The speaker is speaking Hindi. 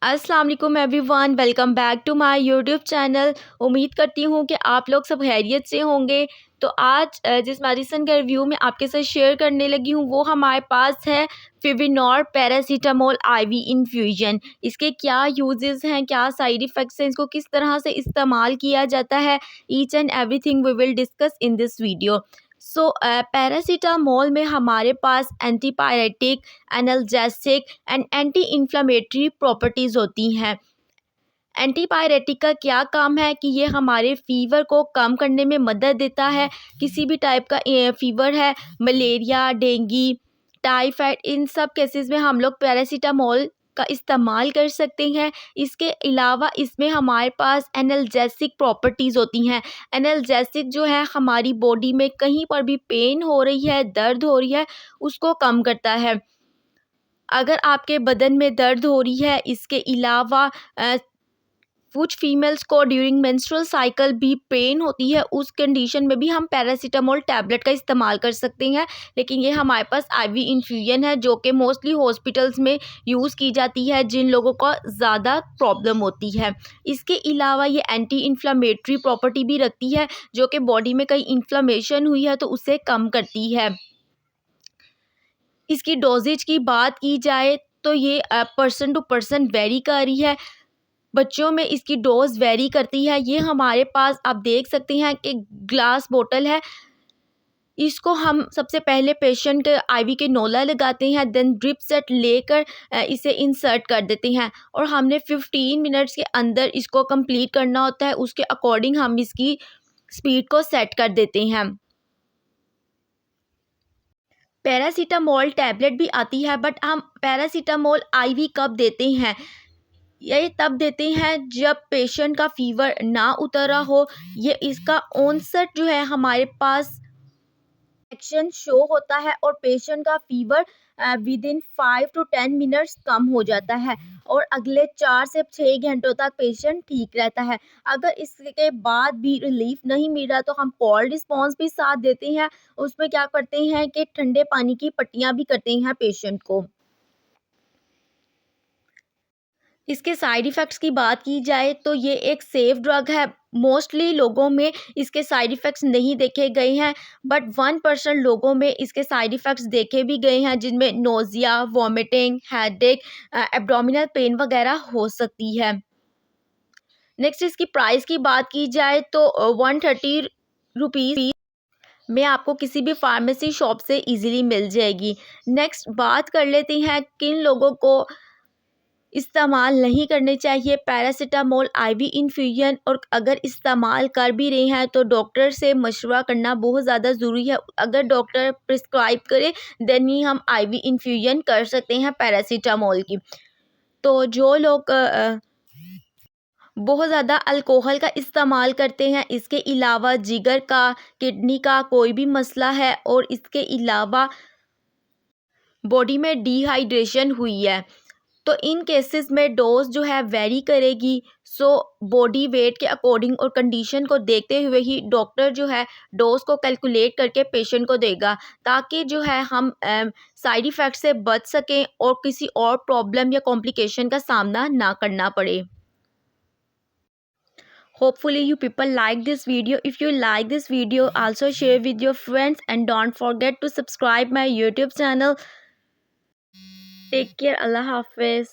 अस्सलाम वालेकुम everyone, welcome back to my YouTube channel. उम्मीद करती हूँ कि आप लोग सब खैरियत से होंगे। तो आज जिस मेडिसिन का रिव्यू मैं आपके साथ शेयर करने लगी हूँ वो हमारे पास है फिविनोर पैरासीटामोल आईवी इन्फ्यूजन। इसके क्या यूजेस हैं, क्या साइड इफ़ेक्ट्स हैं, इसको किस तरह से इस्तेमाल किया जाता है, each and everything we will discuss in this video. So paracetamol में हमारे पास antipyretic, analgesic and anti inflammatory properties होती हैं। एंटीपायरेटिक का क्या काम है कि ये हमारे फ़ीवर को कम करने में मदद देता है। किसी भी टाइप का फ़ीवर है, मलेरिया, डेंगू, टाइफाइड, इन सब केसेस में हम लोग पैरासीटामोल का इस्तेमाल कर सकते हैं। इसके अलावा इसमें हमारे पास एनाल्जेसिक प्रॉपर्टीज़ होती हैं। एनाल्जेसिक जो है हमारी बॉडी में कहीं पर भी पेन हो रही है, दर्द हो रही है, उसको कम करता है। अगर आपके बदन में दर्द हो रही है, इसके अलावा कुछ फीमेल्स को ड्यूरिंग मेंस्ट्रुअल साइकिल भी पेन होती है, उस कंडीशन में भी हम पैरासीटामोल टैबलेट का इस्तेमाल कर सकते हैं। लेकिन ये हमारे पास आईवी इन्फ्यूजन है जो कि मोस्टली हॉस्पिटल्स में यूज़ की जाती है जिन लोगों को ज़्यादा प्रॉब्लम होती है। इसके अलावा ये एंटी इन्फ्लेमेटरी प्रॉपर्टी भी रखती है जो कि बॉडी में कहीं इन्फ्लेमेशन हुई है तो उसे कम करती है। इसकी डोजेज की बात की जाए तो ये पर्सन टू पर्सन वेरी कर रही है। बच्चों में इसकी डोज़ वेरी करती है। ये हमारे पास आप देख सकते हैं कि ग्लास बोतल है। इसको हम सबसे पहले पेशेंट आईवी के नोला लगाते हैं, देन ड्रिप सेट लेकर इसे इंसर्ट कर देते हैं और हमने 15 मिनट्स के अंदर इसको कंप्लीट करना होता है। उसके अकॉर्डिंग हम इसकी स्पीड को सेट कर देते हैं। पैरासीटामोल टैबलेट भी आती है बट हम पैरासीटामोल आईवी कब देते हैं? ये तब देते हैं जब पेशेंट का फ़ीवर ना उतरा हो। ये इसका ऑनसेट जो है हमारे पास एक्शन शो होता है और पेशेंट का fever within 5 to 10 minutes कम हो जाता है और अगले 4 से 6 घंटों तक पेशेंट ठीक रहता है। अगर इसके बाद भी रिलीफ नहीं मिल रहा तो हम कोल्ड रिस्पॉन्स भी साथ देते हैं। उसमें क्या करते हैं कि ठंडे पानी की पट्टियाँ भी करते हैं पेशेंट को। इसके साइड इफ़ेक्ट्स की बात की जाए तो ये एक सेफ ड्रग है। मोस्टली लोगों में इसके साइड इफ़ेक्ट्स नहीं देखे गए हैं बट 1% लोगों में इसके साइड इफ़ेक्ट्स देखे भी गए हैं जिनमें nausea, vomiting, headache, abdominal pain वगैरह हो सकती है। नेक्स्ट इसकी प्राइस की बात की जाए तो 130 रुपीज़ में आपको किसी भी फार्मेसी शॉप से इजीली मिल जाएगी। नेक्स्ट बात कर लेते हैं किन लोगों को इस्तेमाल नहीं करने चाहिए पैरासीटामोल आईवी इन्फ्यूजन, और अगर इस्तेमाल कर भी रहे हैं तो डॉक्टर से मशवरा करना बहुत ज़्यादा ज़रूरी है। अगर डॉक्टर प्रिस्क्राइब करे देन ही हम आईवी इन्फ्यूजन कर सकते हैं पैरासीटामोल की। तो जो लोग बहुत ज़्यादा अल्कोहल का इस्तेमाल करते हैं, इसके अलावा जिगर का, किडनी का कोई भी मसला है और इसके अलावा बॉडी में डिहाइड्रेशन हुई है तो इन केसेस में डोज जो है वेरी करेगी। सो बॉडी वेट के अकॉर्डिंग और कंडीशन को देखते हुए ही डॉक्टर जो है डोज को कैलकुलेट करके पेशेंट को देगा ताकि जो है हम साइड इफ़ेक्ट से बच सकें और किसी और प्रॉब्लम या कॉम्प्लिकेशन का सामना ना करना पड़े। Hopefully you people like this video. If you like this video, also share with your friends and don't forget to subscribe my YouTube channel. Take care. Allah Hafiz.